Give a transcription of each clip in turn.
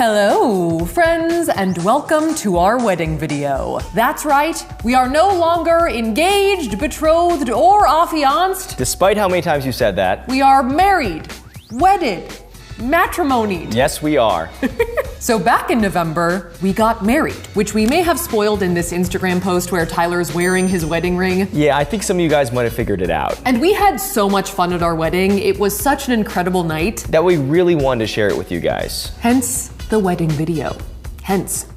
Hello, friends, and welcome to our wedding video. That's right, we are no longer engaged, betrothed, or affianced. Despite how many times you said that. We are married, wedded, matrimonied. Yes, we are. So back in November, we got married, which we may have spoiled in this Instagram post where Tyler's wearing his wedding ring. Yeah, I think some of you guys might have figured it out. And we had so much fun at our wedding. It was such an incredible night. That we really wanted to share it with you guys. Hence the wedding video. Hence.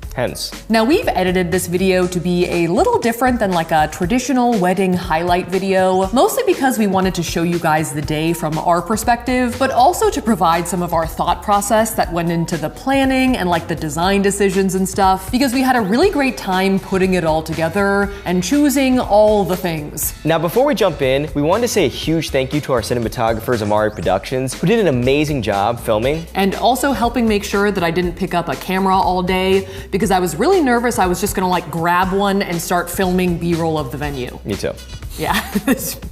Now we've edited this video to be a little different than like a traditional wedding highlight video, mostly because we wanted to show you guys the day from our perspective, but also to provide some of our thought process that went into the planning and like the design decisions and stuff, because we had a really great time putting it all together and choosing all the things. Now before we jump in, we wanted to say a huge thank you to our cinematographers, Amari Productions, who did an amazing job filming. And also helping make sure that I didn't pick up a camera all day, because I was really nervous I was just gonna like grab one and start filming B-roll of the venue. Me too. Yeah.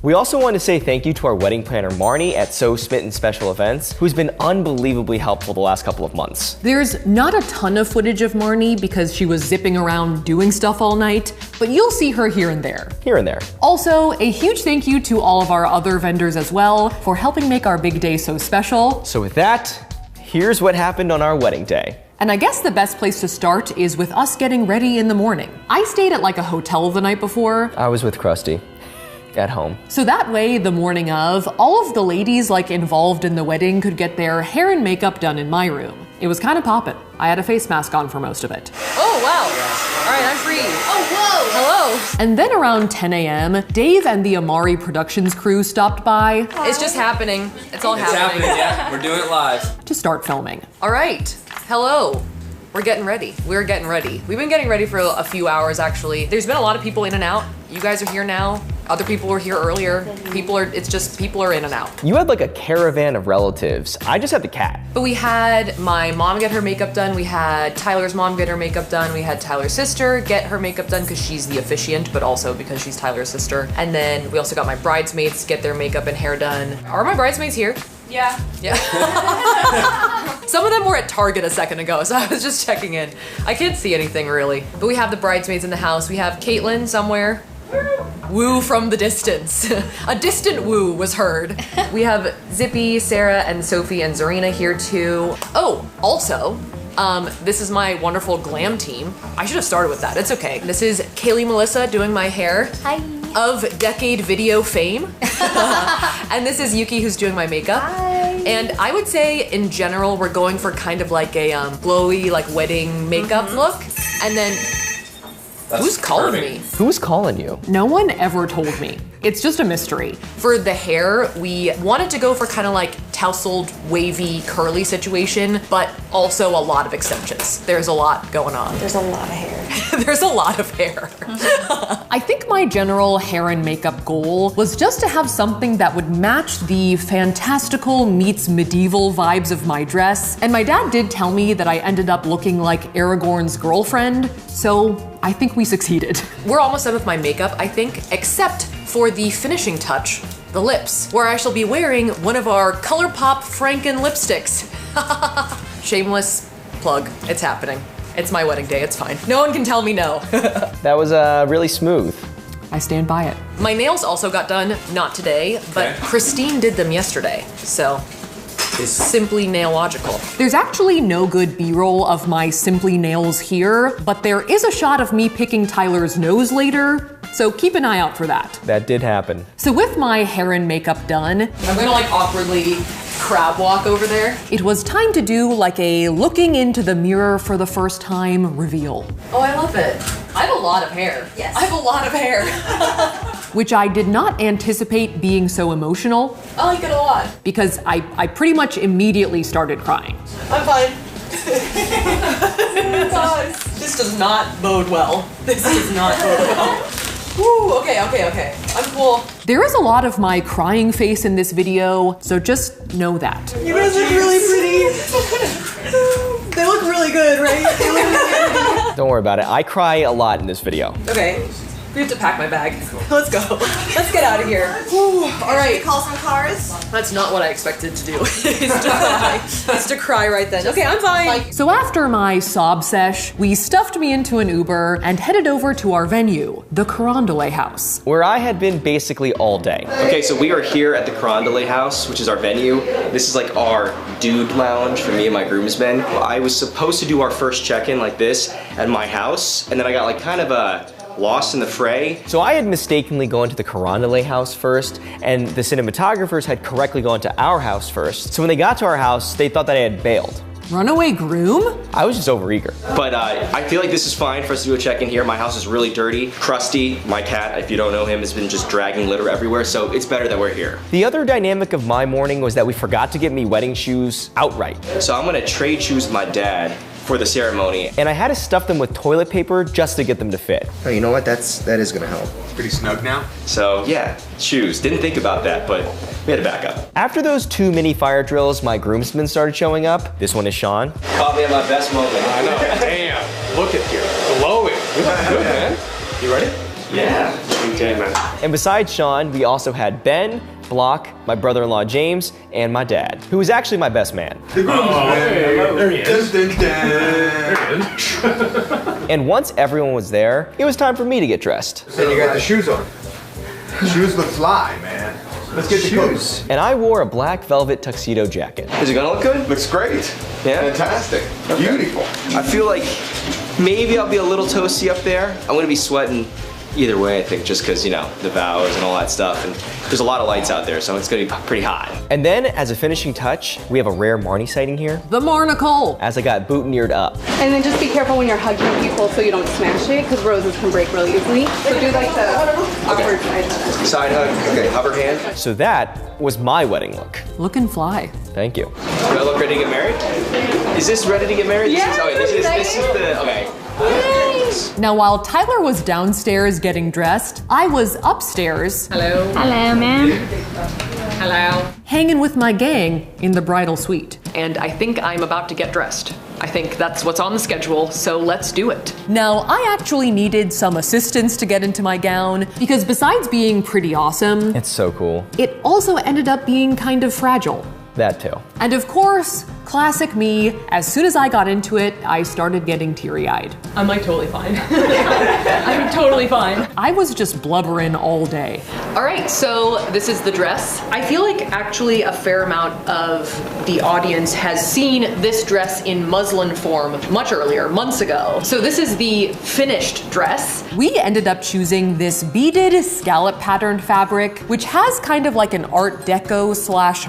We also want to say thank you to our wedding planner, Marnie, at So Smitten Special Events, who's been unbelievably helpful the last couple of months. There's not a ton of footage of Marnie because she was zipping around doing stuff all night, but you'll see her here and there. Here and there. Also, a huge thank you to all of our other vendors as well for helping make our big day so special. So with that, here's what happened on our wedding day. And I guess the best place to start is with us getting ready in the morning. I stayed at like a hotel the night before. I was with Krusty at home. So that way, the morning of, all of the ladies like involved in the wedding could get their hair and makeup done in my room. It was kind of poppin'. I had a face mask on for most of it. Oh, wow. All right, I'm free. Oh, whoa. Hello. And then around 10 a.m., Dave and the Amari Productions crew stopped by. It's just happening. It's all happening. Yeah. We're doing it live. To start filming. All right. Hello. We're getting ready. We're getting ready. We've been getting ready for a few hours, actually. There's been a lot of people in and out. You guys are here now. Other people were here earlier. People are in and out. You had like a caravan of relatives. I just had the cat. But we had my mom get her makeup done. We had Tyler's mom get her makeup done. We had Tyler's sister get her makeup done because she's the officiant, but also because she's Tyler's sister. And then we also got my bridesmaids get their makeup and hair done. Are my bridesmaids here? Yeah. Yeah. Some of them were at Target a second ago, so I was just checking in. I can't see anything really. But we have the bridesmaids in the house. We have Caitlin somewhere. Woo from the distance. A distant woo was heard. We have Zippy, Sarah, and Sophie and Zarina here too. Oh, also, this is my wonderful glam team. I should have started with that, it's okay. This is Kaylee Melissa doing my hair. Hi. Of decade video fame. And this is Yuki who's doing my makeup. Hi. And I would say in general, we're going for kind of like a glowy, like wedding makeup look. And then, who's calling me? Who's calling you? No one ever told me. It's just a mystery. For the hair, we wanted to go for kind of like tousled, wavy, curly situation, but also a lot of extensions. There's a lot going on. There's a lot of hair. There's a lot of hair. I think my general hair and makeup goal was just to have something that would match the fantastical meets medieval vibes of my dress. And my dad did tell me that I ended up looking like Aragorn's girlfriend, so I think we succeeded. We're almost done with my makeup, I think, except for the finishing touch, the lips, where I shall be wearing one of our ColourPop Franken lipsticks. Shameless plug, it's happening. It's my wedding day, it's fine. No one can tell me no. That was really smooth. I stand by it. My nails also got done, not today, but Christine did them yesterday, so it's simply nail-logical. There's actually no good B-roll of my Simply Nails here, but there is a shot of me picking Tyler's nose later, so keep an eye out for that. That did happen. So with my hair and makeup done, I'm gonna like awkwardly crab walk over there. It was time to do like a looking into the mirror for the first time reveal. Oh, I love it. I have a lot of hair. Yes. I have a lot of hair. Which I did not anticipate being so emotional. I like it a lot. Because I pretty much immediately started crying. I'm fine. This does not bode well. This does not bode well. Woo, okay. I'm cool. There is a lot of my crying face in this video, so just know that. You guys look really pretty. They look really good, right? They look really good. Don't worry about it. I cry a lot in this video. Okay. We have to pack my bag. Let's go. Let's get out of here. Whew. All right. Call some cars? That's not what I expected to do. Is to cry. Is to cry right then. Okay, I'm fine. So after my sob sesh, we stuffed me into an Uber and headed over to our venue, the Carondelet House, where I had been basically all day. Okay, so we are here at the Carondelet House, which is our venue. This is like our dude lounge for me and my groomsmen. I was supposed to do our first check-in like this at my house, and then I got like kind of lost in the fray. So I had mistakenly gone to the Carondelet house first, and the cinematographers had correctly gone to our house first. So when they got to our house, they thought that I had bailed. Runaway groom? I was just overeager. But I feel like this is fine for us to do a check-in here. My house is really dirty, crusty. My cat, if you don't know him, has been just dragging litter everywhere, so it's better that we're here. The other dynamic of my morning was that we forgot to get me wedding shoes outright. So I'm gonna trade shoes with my dad for the ceremony, and I had to stuff them with toilet paper just to get them to fit. Oh, you know what? That is gonna help. Pretty snug now. So yeah, shoes. Didn't think about that, but we had to back up. After those 2 mini fire drills, my groomsmen started showing up. This one is Sean. Caught me at my best moment. I know. Damn. Look at you. Glowing. You look good, man. You ready? Yeah. Okay, man. And besides Sean, we also had Ben, Block, my brother-in-law James, and my dad, who was actually my best man. The groomsman. There he is. Dun, dun, dun. There he is. And once everyone was there, it was time for me to get dressed. And you got the shoes on. Shoes look fly, man. Let's get the coats. And I wore a black velvet tuxedo jacket. Is it gonna look good? Looks great. Yeah? Fantastic. Okay. Beautiful. I feel like maybe I'll be a little toasty up there. I'm gonna be sweating either way, I think, just because, you know, the vows and all that stuff. And there's a lot of lights out there, so it's gonna be pretty hot. And then, as a finishing touch, we have a rare Marnie sighting here. The Marnicle. As I got boutonniered up. And then just be careful when you're hugging people so you don't smash it, because roses can break really easily. So do like the awkward side hug. Side hug, okay, hover hand. So that was my wedding look. Looking fly. Thank you. Do I look ready to get married? Is this ready to get married? Yeah, This is the, okay. Now, while Tyler was downstairs getting dressed, I was upstairs. Hello. Hello, ma'am. Hello. Hanging with my gang in the bridal suite. And I think I'm about to get dressed. I think that's what's on the schedule, so let's do it. Now, I actually needed some assistance to get into my gown, because besides being pretty awesome, It's so cool. it also ended up being kind of fragile. That too. And of course, classic me, as soon as I got into it, I started getting teary-eyed. I'm like totally fine. I'm totally fine. I was just blubbering all day. All right, so this is the dress. I feel like actually a fair amount of the audience has seen this dress in muslin form much earlier, months ago. So this is the finished dress. We ended up choosing this beaded scallop patterned fabric, which has kind of like an Art Deco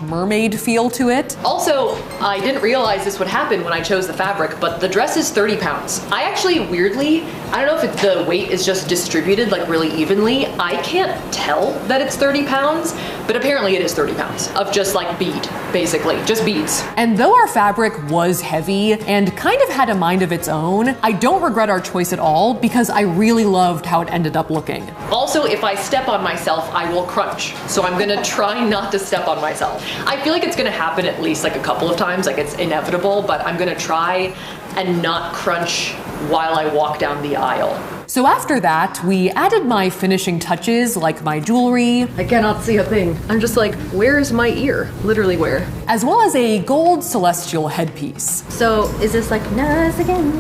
/ mermaid feel to it. Also, I didn't realize this would happen when I chose the fabric, but the dress is 30 pounds. I actually, weirdly, I don't know if the weight is just distributed like really evenly. I can't tell that it's 30 pounds, but apparently it is 30 pounds of just like bead, basically, just beads. And though our fabric was heavy and kind of had a mind of its own, I don't regret our choice at all because I really loved how it ended up looking. Also, if I step on myself, I will crunch. So I'm gonna try not to step on myself. I feel like it's gonna happen at least like a couple of times, like it's inevitable, but I'm gonna try and not crunch while I walk down the aisle. So after that, we added my finishing touches, like my jewelry. I cannot see a thing. I'm just like, where's my ear? Literally where? As well as a gold celestial headpiece. So is this like Nas again?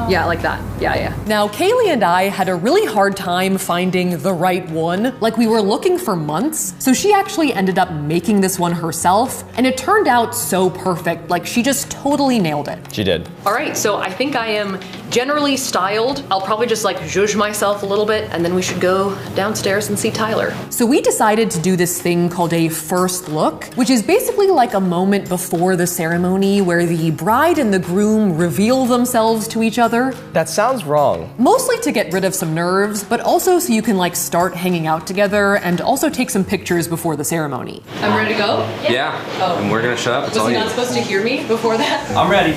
Yeah, like that. Yeah. Now, Kaylee and I had a really hard time finding the right one. Like, we were looking for months. So she actually ended up making this one herself, and it turned out so perfect. Like, she just totally nailed it. She did. All right, so I think I am generally styled. I'll probably just like zhuzh myself a little bit, and then we should go downstairs and see Tyler. So we decided to do this thing called a first look, which is basically like a moment before the ceremony where the bride and the groom reveal themselves to each other. That sounds wrong. Mostly to get rid of some nerves, but also so you can like start hanging out together and also take some pictures before the ceremony. I'm ready to go? Yeah. Oh. And we're gonna shut up. It's all Was he you. not supposed to hear me before that? I'm ready.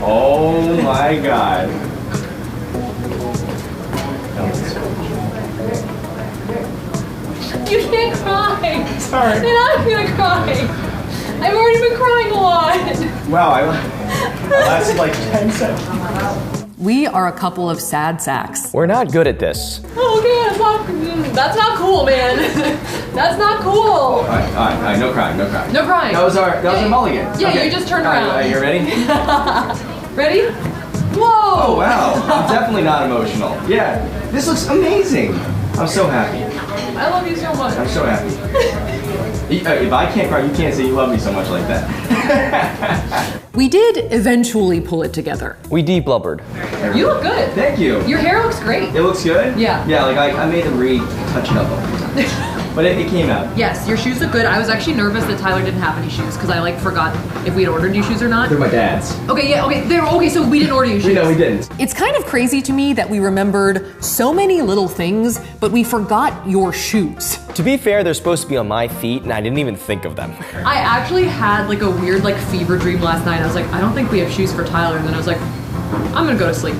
Oh my God. You can't cry. Sorry. And I'm gonna cry. I've already been crying a lot. Wow, lasted like 10 seconds. We are a couple of sad sacks. We're not good at this. Oh, okay, that's not cool, man. That's not cool. All right, no crying, no crying. No crying. That was our mulligan. Yeah, Okay. you just turned around. All right, you ready? Ready? Whoa! Oh, wow. I'm definitely not emotional. Yeah, this looks amazing. I'm so happy. I love you so much. I'm so happy. If I can't cry, you can't say you love me so much like that. We did eventually pull it together. We de-blubbered. You look good. Thank you. Your hair looks great. It looks good? Yeah. Yeah, like I made them retouch it up a few times. But it came out. Yes, your shoes look good. I was actually nervous that Tyler didn't have any shoes because I like forgot if we had ordered new shoes or not. They're my dad's. Okay, yeah, okay, so we didn't order you shoes. No, we didn't. It's kind of crazy to me that we remembered so many little things, but we forgot your shoes. To be fair, they're supposed to be on my feet, and I didn't even think of them. I actually had like a weird like fever dream last night. I was like, I don't think we have shoes for Tyler, and then I was like, I'm gonna go to sleep.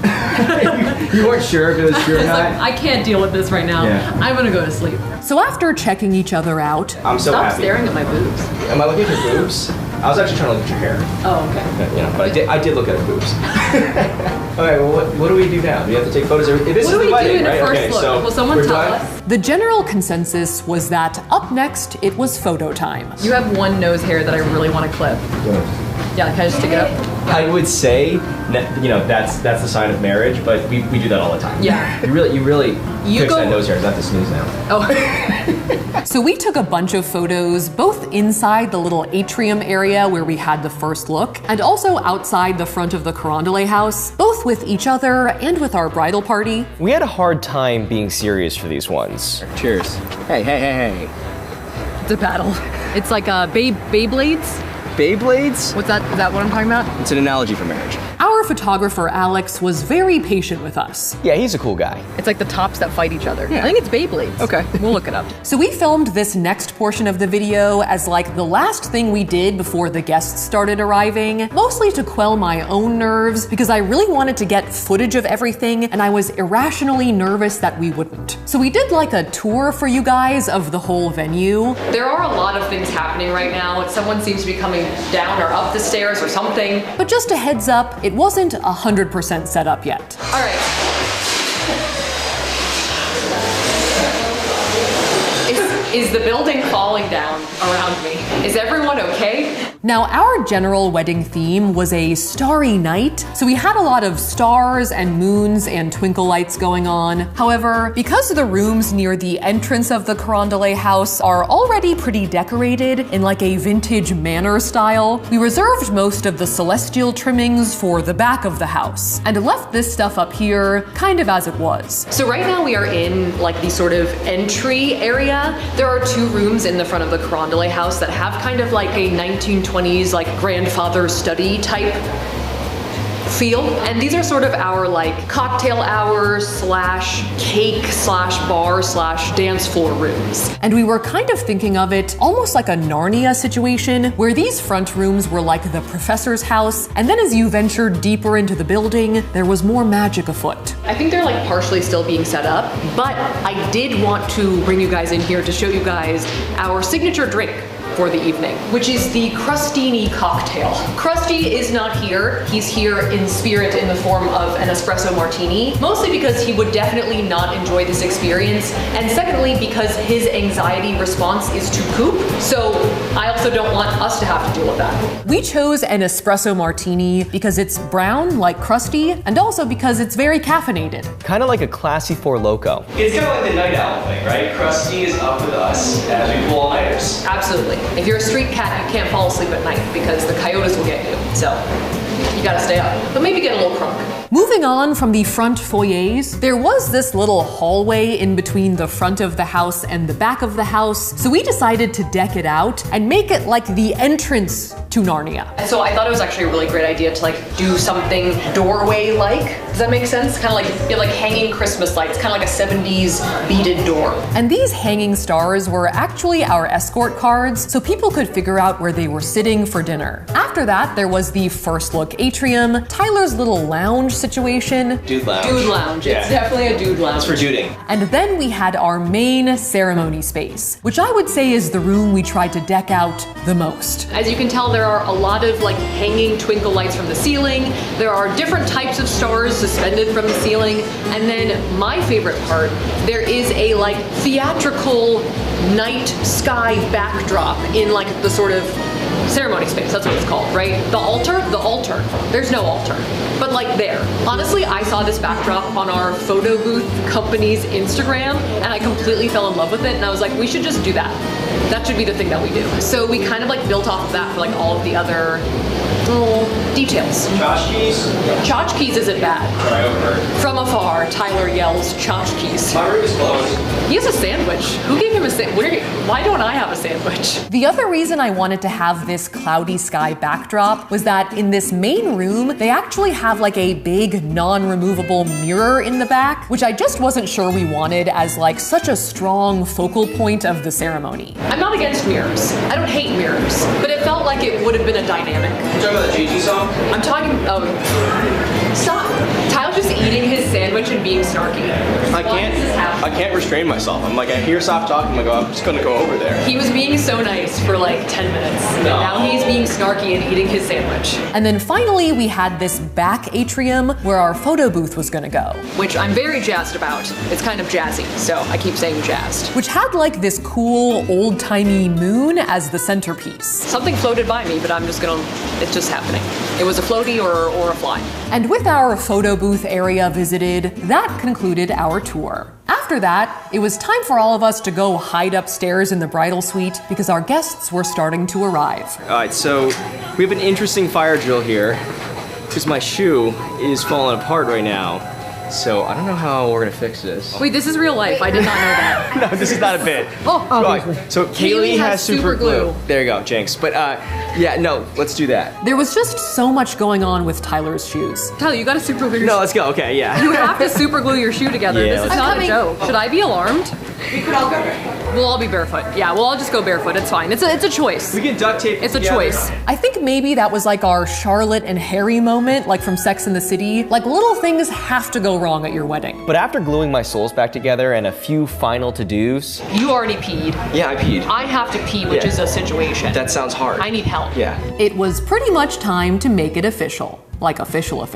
You weren't sure if it was true or not? I can't deal with this right now. Yeah. I'm gonna go to sleep. So after checking each other out, I'm so stop happy. staring at my boobs. Am I looking at your boobs? I was actually trying to look at your hair. Oh, okay. You know, but I did look at her boobs. Okay, well, what do we do now? Do we have to take photos? This What is do the we do wedding, in a right? first Okay, look? so Will someone we're tell done? us? The general consensus was that up next, it was photo time. You have one nose hair that I really want to clip. Yeah, can I just stick it up? I would say, that's the sign of marriage, but we do that all the time. Yeah. You really fix go- that nose hair. Not to snooze now. Oh. So we took a bunch of photos, both inside the little atrium area where we had the first look, and also outside the front of the Carondelet house, both with each other and with our bridal party. We had a hard time being serious for these ones. Cheers. Hey. It's a battle. It's like Beyblades. Beyblades? What's that? Is that what I'm talking about? It's an analogy for marriage. Our photographer, Alex, was very patient with us. Yeah, he's a cool guy. It's like the tops that fight each other. I think it's Beyblades. Okay. We'll look it up. So we filmed this next portion of the video as like the last thing we did before the guests started arriving, mostly to quell my own nerves because I really wanted to get footage of everything and I was irrationally nervous that we wouldn't. So we did like a tour for you guys of the whole venue. There are a lot of things happening right now. Someone seems to be coming down or up the stairs or something. But just a heads up, it wasn't 100% set up yet. All right. Is the building falling down around me? Is everyone okay? Now, our general wedding theme was a starry night, so we had a lot of stars and moons and twinkle lights going on. However, because the rooms near the entrance of the Carondelet house are already pretty decorated in like a vintage manor style, we reserved most of the celestial trimmings for the back of the house and left this stuff up here kind of as it was. So right now we are in like the sort of entry area. There are two rooms in the front of the Carondelet house that have kind of like a 1920s like grandfather study type feel. And these are sort of our like cocktail hour slash cake slash bar slash dance floor rooms. And we were kind of thinking of it almost like a Narnia situation where these front rooms were like the professor's house. And then as you ventured deeper into the building, there was more magic afoot. I think they're like partially still being set up, but I did want to bring you guys in here to show you guys our signature drink for the evening, which is the Crustini cocktail. Krusty is not here. He's here in spirit in the form of an espresso martini, mostly because he would definitely not enjoy this experience, and secondly, because his anxiety response is to poop, so I also don't want us to have to deal with that. We chose an espresso martini because it's brown like Krusty, and also because it's very caffeinated. Kind of like a classy Four Loko. It's kind of like the night owl thing, right? Krusty is up with us as we pull all-nighters. Absolutely. If you're a street cat, you can't fall asleep at night because the coyotes will get you. So you gotta stay up, but maybe get a little crunk. Moving on from the front foyers, there was this little hallway in between the front of the house and the back of the house. So we decided to deck it out and make it like the entrance to Narnia. And so I thought it was actually a really great idea to like do something doorway-like. Does that make sense? Kind of like, you have like hanging Christmas lights, kind of like a 70s beaded door. And these hanging stars were actually our escort cards, so people could figure out where they were sitting for dinner. After that, there was the first look atrium, Tyler's little lounge situation. Dude lounge. Dude lounge, it's definitely a dude lounge. It's for duding. And then we had our main ceremony space, which I would say is the room we tried to deck out the most. As you can tell, there are a lot of like hanging twinkle lights from the ceiling. There are different types of stars suspended from the ceiling. And then my favorite part, there is a like theatrical night sky backdrop in like the sort of ceremony space, that's what it's called, right? The altar? The altar. There's no altar. But like there. Honestly, I saw this backdrop on our photo booth company's Instagram and I completely fell in love with it and I was like, we should just do that. That should be the thing that we do. So we kind of like built off of that for like all of the other little details. Tchotchkes? Tchotchkes isn't bad. Right over. From afar, Tyler yells tchotchkes. My room is closed. He has a sandwich. Who gave him a sandwich? Why don't I have a sandwich? The other reason I wanted to have this cloudy sky backdrop was that in this main room, they actually have like a big non-removable mirror in the back, which I just wasn't sure we wanted as like such a strong focal point of the ceremony. I'm not against mirrors. I don't hate mirrors, but it felt like it would have been a dynamic. You talking about the Gigi song? I'm talking, stop. Tyler's just eating his sandwich and being snarky. I can't restrain myself. I'm like, I hear Saf talking, I'm like, oh, I'm just gonna go over there. He was being so nice for like 10 minutes. And now he's being snarky and eating his sandwich. And then finally, we had this back atrium where our photo booth was gonna go. Which I'm very jazzed about. It's kind of jazzy, so I keep saying jazzed. Which had like this cool old-timey moon as the centerpiece. Something floated by me, but I'm just gonna, it's just happening. It was a floaty or a fly. And with our photo booth area visited, that concluded our tour. After that, it was time for all of us to go hide upstairs in the bridal suite because our guests were starting to arrive. All right, so we have an interesting fire drill here because my shoe is falling apart right now. So I don't know how we're gonna fix this. Wait, this is real life. I did not know that. No, this is not a bit. Oh, so Kaylee has super glue. There you go, Jinx. But yeah, no, let's do that. There was just so much going on with Tyler's shoes. Tyler, you gotta super glue your shoes. No, let's go, okay, yeah. You have to super glue your shoe together. Yeah, this is not a joke. Should I be alarmed? We could all go barefoot. We'll all be barefoot. Yeah, we'll all just go barefoot. It's fine. It's a choice. We can duct tape It's a together. choice. I think maybe that was like our Charlotte and Harry moment, like from Sex and the City. Like little things have to go wrong at your wedding. But after gluing my soles back together and a few final to-dos. You already peed. Yeah, I peed. I have to pee, which is a situation. That sounds hard. I need help. Yeah. It was pretty much time to make it official. Like official. All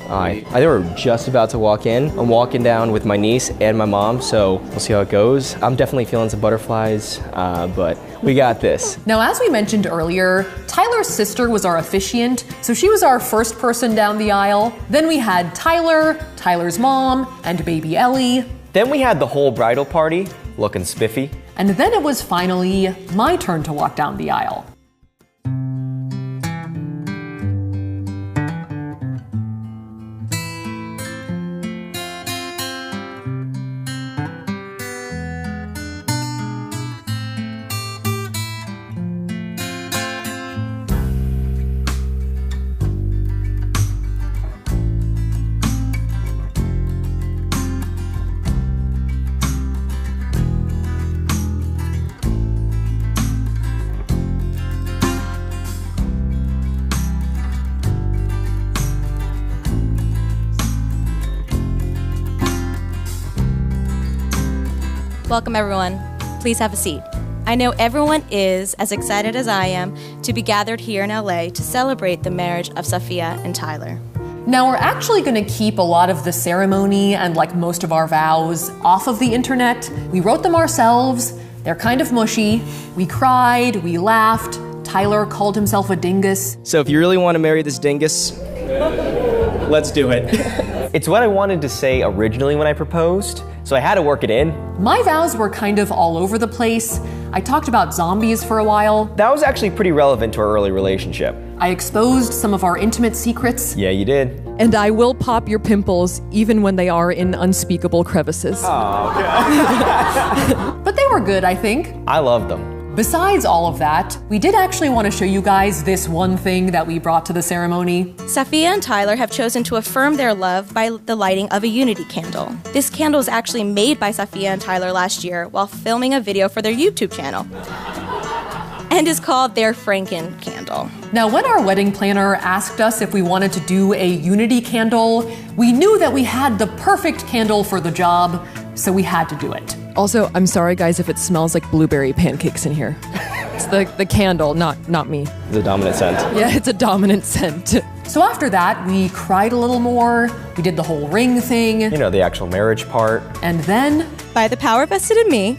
right, I think we're just about to walk in. I'm walking down with my niece and my mom, so we'll see how it goes. I'm definitely feeling some butterflies, but we got this. Now, as we mentioned earlier, Tyler's sister was our officiant, so she was our first person down the aisle. Then we had Tyler, Tyler's mom, and baby Ellie. Then we had the whole bridal party, looking spiffy. And then it was finally my turn to walk down the aisle. Welcome everyone. Please have a seat. I know everyone is as excited as I am to be gathered here in LA to celebrate the marriage of Safiya and Tyler. Now we're actually gonna keep a lot of the ceremony and like most of our vows off of the internet. We wrote them ourselves. They're kind of mushy. We cried, we laughed. Tyler called himself a dingus. So if you really want to marry this dingus, let's do it. It's what I wanted to say originally when I proposed, so I had to work it in. My vows were kind of all over the place. I talked about zombies for a while. That was actually pretty relevant to our early relationship. I exposed some of our intimate secrets. Yeah, you did. And I will pop your pimples even when they are in unspeakable crevices. Oh, okay. But they were good, I think. I loved them. Besides all of that, we did actually want to show you guys this one thing that we brought to the ceremony. Safiya and Tyler have chosen to affirm their love by the lighting of a unity candle. This candle was actually made by Safiya and Tyler last year while filming a video for their YouTube channel, and is called their Franken candle. Now, when our wedding planner asked us if we wanted to do a unity candle, we knew that we had the perfect candle for the job, so we had to do it. Also, I'm sorry guys if it smells like blueberry pancakes in here. It's the candle, not me. The dominant scent. Yeah, it's a dominant scent. So after that, we cried a little more, we did the whole ring thing. You know, the actual marriage part. And then, By the power vested in me,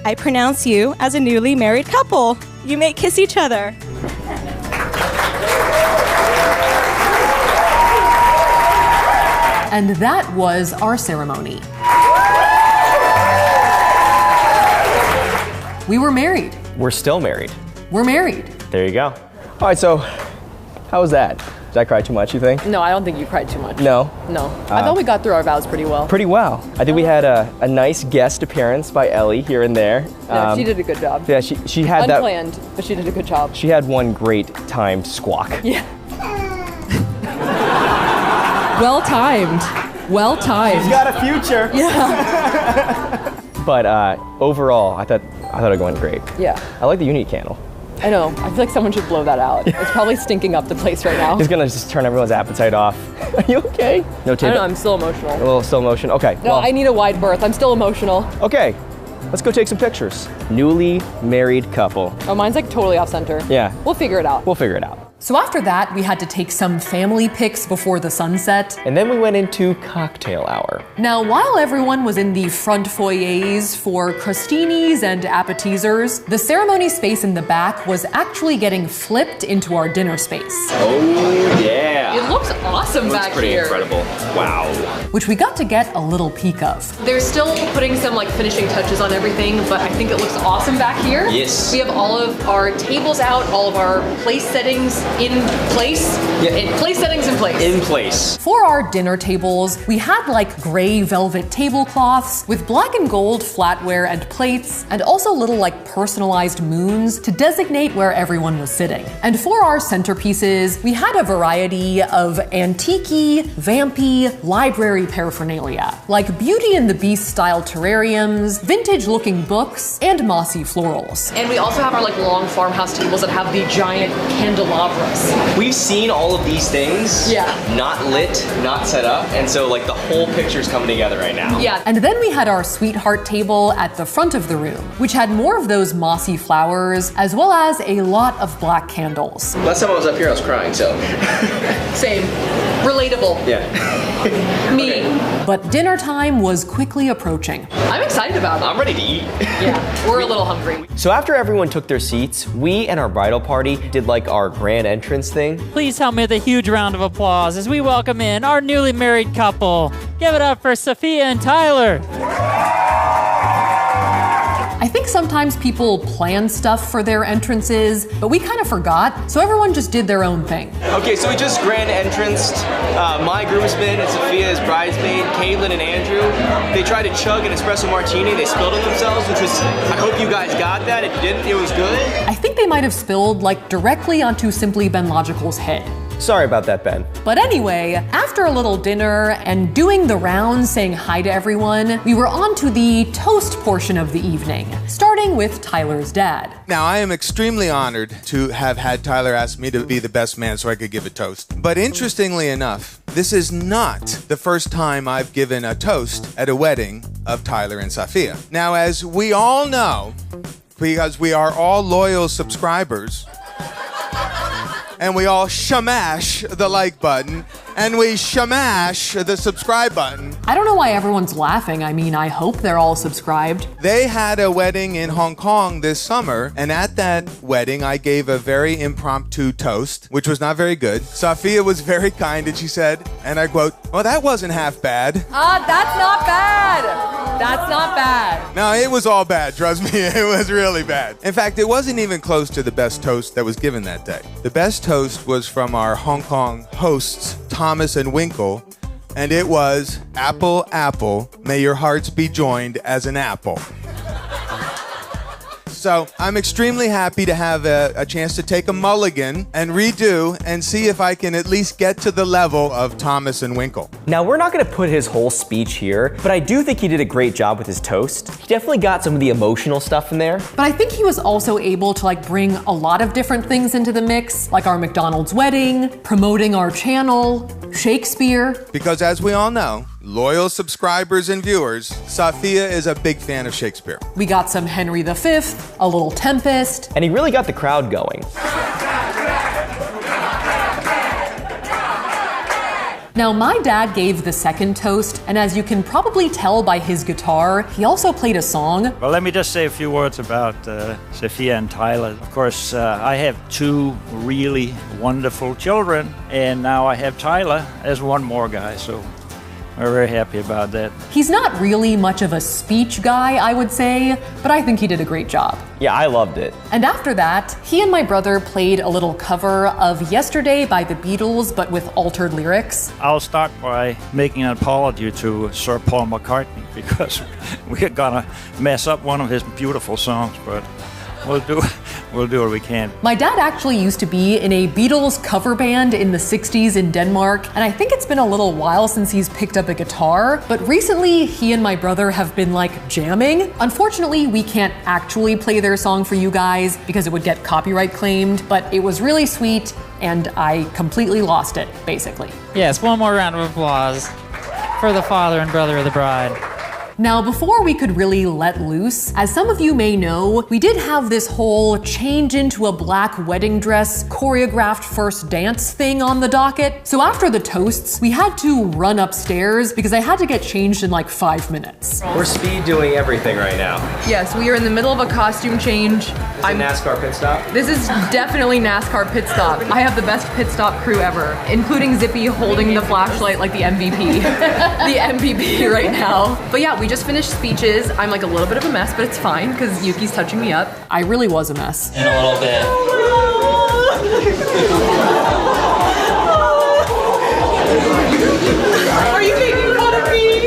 I pronounce you as a newly married couple. You may kiss each other. and that was our ceremony. We were married. We're still married. We're married. There you go. All right, so how was that? Did I cry too much, you think? No, I don't think you cried too much. No? No. I thought we got through our vows pretty well. Pretty well. I think we had a nice guest appearance by Ellie here and there. Yeah, she did a good job. Yeah, she had that. Unplanned, but she did a good job. She had one great timed squawk. Yeah. Well timed. Well timed. She's got a future. Yeah. But overall, I thought it went great. Yeah. I like the unity candle. I know. I feel like someone should blow that out. It's probably stinking up the place right now. It's gonna just turn everyone's appetite off. Are you okay? No I tape. don't know. I'm still emotional. A little still emotion. Okay. No, well, I need a wide berth. I'm still emotional. Okay. Let's go take some pictures. Newly married couple. Oh, mine's like totally off center. Yeah. We'll figure it out. We'll figure it out. So after that, we had to take some family pics before the sunset. And then we went into cocktail hour. Now, while everyone was in the front foyers for crostinis and appetizers, the ceremony space in the back was actually getting flipped into our dinner space. Oh, yeah. It looks awesome back here. Incredible. Wow. Which we got to get a little peek of. They're still putting some like finishing touches on everything, but I think it looks awesome back here. Yes. We have all of our tables out, all of our place settings in place. Yeah. And place settings in place. In place. For our dinner tables, we had like gray velvet tablecloths with black and gold flatware and plates, and also little like personalized moons to designate where everyone was sitting. And for our centerpieces, we had a variety of antique-y, vampy, library paraphernalia, like Beauty and the Beast style terrariums, vintage-looking books, and mossy florals. And we also have our like long farmhouse tables that have the giant candelabras. We've seen all of these things. Yeah. Not lit, not set up, and so like the whole picture's coming together right now. Yeah. And then we had our sweetheart table at the front of the room, which had more of those mossy flowers, as well as a lot of black candles. Last time I was up here, I was crying, so. Same. Relatable. Yeah. Me. But dinner time was quickly approaching. I'm excited about it. I'm ready to eat. Yeah, we're a little hungry. So after everyone took their seats, we and our bridal party did like our grand entrance thing. Please help me with a huge round of applause as we welcome in our newly married couple. Give it up for Safiya and Tyler. I think sometimes people plan stuff for their entrances, but we kind of forgot, so everyone just did their own thing. Okay, so we just grand entranced my groomsmen and Safiya's bridesmaid, Caitlin and Andrew. They tried to chug an espresso martini. They spilled on themselves, which was, I hope you guys got that. If you didn't, it was good. I think they might have spilled like directly onto Simply Ben Logical's head. Sorry about that, Ben. But anyway, after a little dinner and doing the rounds saying hi to everyone, we were on to the toast portion of the evening, starting with Tyler's dad. Now, I am extremely honored to have had Tyler ask me to be the best man so I could give a toast. But interestingly enough, this is not the first time I've given a toast at a wedding of Tyler and Safiya. Now, as we all know, because we are all loyal subscribers, and we all shamash the like button, and we shamash the subscribe button. I don't know why everyone's laughing. I mean, I hope they're all subscribed. They had a wedding in Hong Kong this summer, and at that wedding, I gave a very impromptu toast, which was not very good. Safiya was very kind, and she said, and I quote, "Well, that wasn't half bad." That's not bad. That's not bad. No, it was all bad, trust me, it was really bad. In fact, it wasn't even close to the best toast that was given that day. The best toast was from our Hong Kong hosts, Thomas and Winkle, and it was, "Apple, apple, may your hearts be joined as an apple." So I'm extremely happy to have a chance to take a mulligan and redo and see if I can at least get to the level of Thomas and Winkle. Now, we're not gonna put his whole speech here, but I do think he did a great job with his toast. He definitely got some of the emotional stuff in there. But I think he was also able to like bring a lot of different things into the mix, like our McDonald's wedding, promoting our channel, Shakespeare. Because as we all know, loyal subscribers and viewers, Safiya is a big fan of Shakespeare. We got some Henry V, a little Tempest. And he really got the crowd going. Now, my dad gave the second toast, and as you can probably tell by his guitar, he also played a song. Well, let me just say a few words about Safiya and Tyler. Of course, I have two really wonderful children, and now I have Tyler as one more guy, so we're very happy about that. He's not really much of a speech guy, I would say, but I think he did a great job. Yeah, I loved it. And after that, he and my brother played a little cover of Yesterday by the Beatles, but with altered lyrics. I'll start by making an apology to Sir Paul McCartney because we're gonna mess up one of his beautiful songs, but we'll do what we can. My dad actually used to be in a Beatles cover band in the 60s in Denmark, and I think it's been a little while since he's picked up a guitar, but recently he and my brother have been like jamming. Unfortunately, we can't actually play their song for you guys because it would get copyright claimed, but it was really sweet and I completely lost it, basically. Yes, one more round of applause for the father and brother of the bride. Now, before we could really let loose, as some of you may know, we did have this whole change into a black wedding dress, choreographed first dance thing on the docket. So after the toasts, we had to run upstairs because I had to get changed in like 5 minutes. We're speed doing everything right now. Yes, we are in the middle of a costume change. I'm NASCAR pit stop. This is definitely NASCAR pit stop. I have the best pit stop crew ever, including Zippy holding the flashlight like the MVP. The MVP right now. But yeah, we just finished speeches. I'm like a little bit of a mess, but it's fine because Yuki's touching me up. I really was a mess. In a little bit. Are you making fun of me?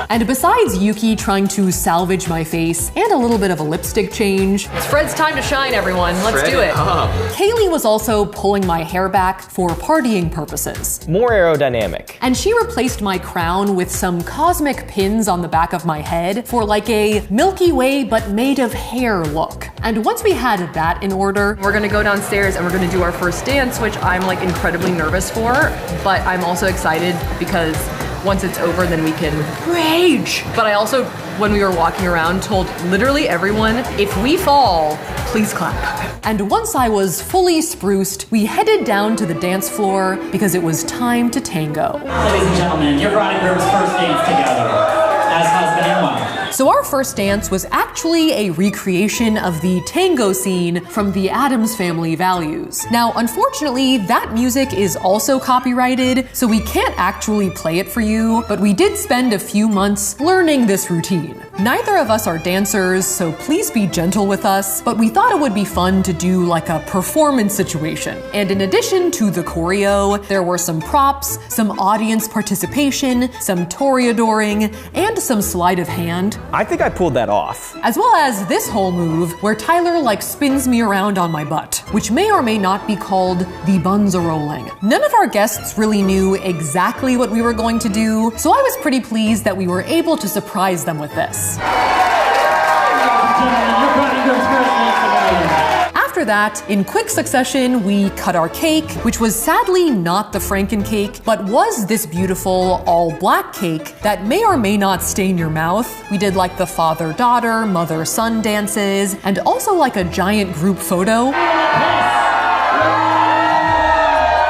And besides Yuki trying to salvage my face and a little bit of a lipstick change, It's Fred's time to shine, everyone. Let's do it. Kaylee was also pulling my hair back for partying purposes. More aerodynamic. And she replaced my crown with some cosmic pins on the back of my head for like a Milky Way but made of hair look. And once we had that in order, We're gonna go downstairs and we're gonna do our first dance, which I'm like incredibly nervous for, but I'm also excited because once it's over, then we can rage. But I also, when we were walking around, told literally everyone, if we fall, please clap. and once I was fully spruced, we headed down to the dance floor because it was time to tango. Ladies and gentlemen, your bride and groom's first dance together as husband and wife. So our first dance was actually a recreation of the tango scene from the Addams Family Values. Now, unfortunately, that music is also copyrighted, so we can't actually play it for you, but we did spend a few months learning this routine. Neither of us are dancers, so please be gentle with us, but we thought it would be fun to do like a performance situation. And in addition to the choreo, there were some props, some audience participation, some toreadoring, and some sleight of hand. I think I pulled that off. As well as this whole move where Tyler like spins me around on my butt, which may or may not be called the bunza-rolling. None of our guests really knew exactly what we were going to do, so I was pretty pleased that we were able to surprise them with this. After that, in quick succession, we cut our cake, which was sadly not the Franken cake, but was this beautiful all-black cake that may or may not stain your mouth. We did like the father-daughter, mother-son dances, and also like a giant group photo.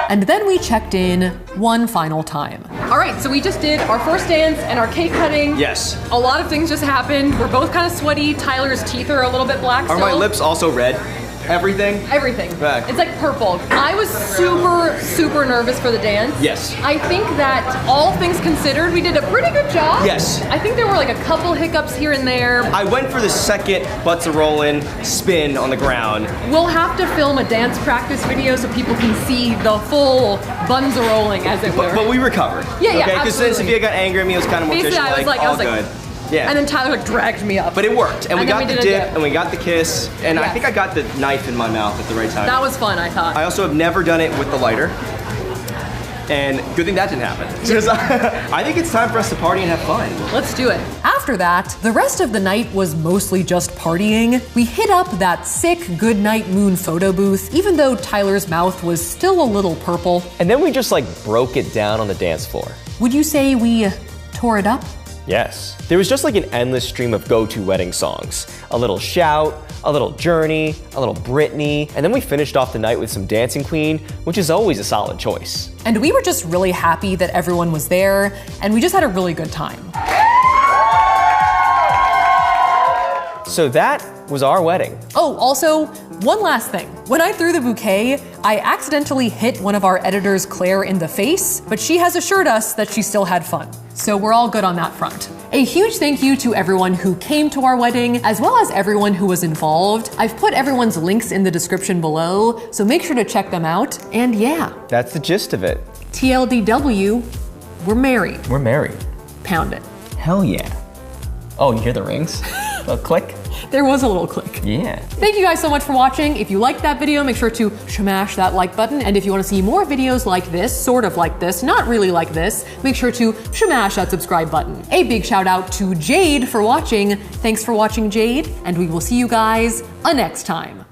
And then we checked in one final time. All right, so we just did our first dance and our cake cutting. Yes. A lot of things just happened. We're both kind of sweaty. Tyler's teeth are a little bit black Are still. my lips also red? Everything? Everything. Right. It's like purple. I was super, super nervous for the dance. Yes. I think that all things considered, we did a pretty good job. Yes. I think there were like a couple hiccups here and there. I went for the second butts-a-rollin' spin on the ground. We'll have to film a dance practice video so people can see the full buns-a-rolling, as it were. But we recovered. Yeah, okay? Because then absolutely. Safiya got angry at me. It was kind of more Basically, all I was like, good. Yeah. And then Tyler like dragged me up. But it worked, and we then got we the did a dip, and we got the kiss, and I Yes. think I got the knife in my mouth at the right time. That was fun, I thought. I also have never done it with the lighter, and good thing that didn't happen. Because I think it's time for us to party and have fun. Let's do it. After that, the rest of the night was mostly just partying. We hit up that sick Goodnight Moon photo booth, even though Tyler's mouth was still a little purple. And then we just like broke it down on the dance floor. Would you say we tore it up? Yes. There was just like an endless stream of go-to wedding songs. A little Shout, a little Journey, a little Britney, and then we finished off the night with some Dancing Queen, which is always a solid choice. And we were just really happy that everyone was there, and we just had a really good time. So that was our wedding. Oh, also, one last thing. When I threw the bouquet, I accidentally hit one of our editors, Claire, in the face, but she has assured us that she still had fun. So we're all good on that front. A huge thank you to everyone who came to our wedding, as well as everyone who was involved. I've put everyone's links in the description below, so make sure to check them out. And yeah, That's the gist of it. TLDW, we're married. We're married. Pound it. Hell yeah. Oh, you hear the rings? A click? There was a little click. Yeah. Thank you guys so much for watching. If you liked that video, make sure to smash that like button. And if you want to see more videos like this, sort of like this, not really like this, make sure to smash that subscribe button. A big shout out to Jade for watching. Thanks for watching, Jade, and we will see you guys next time.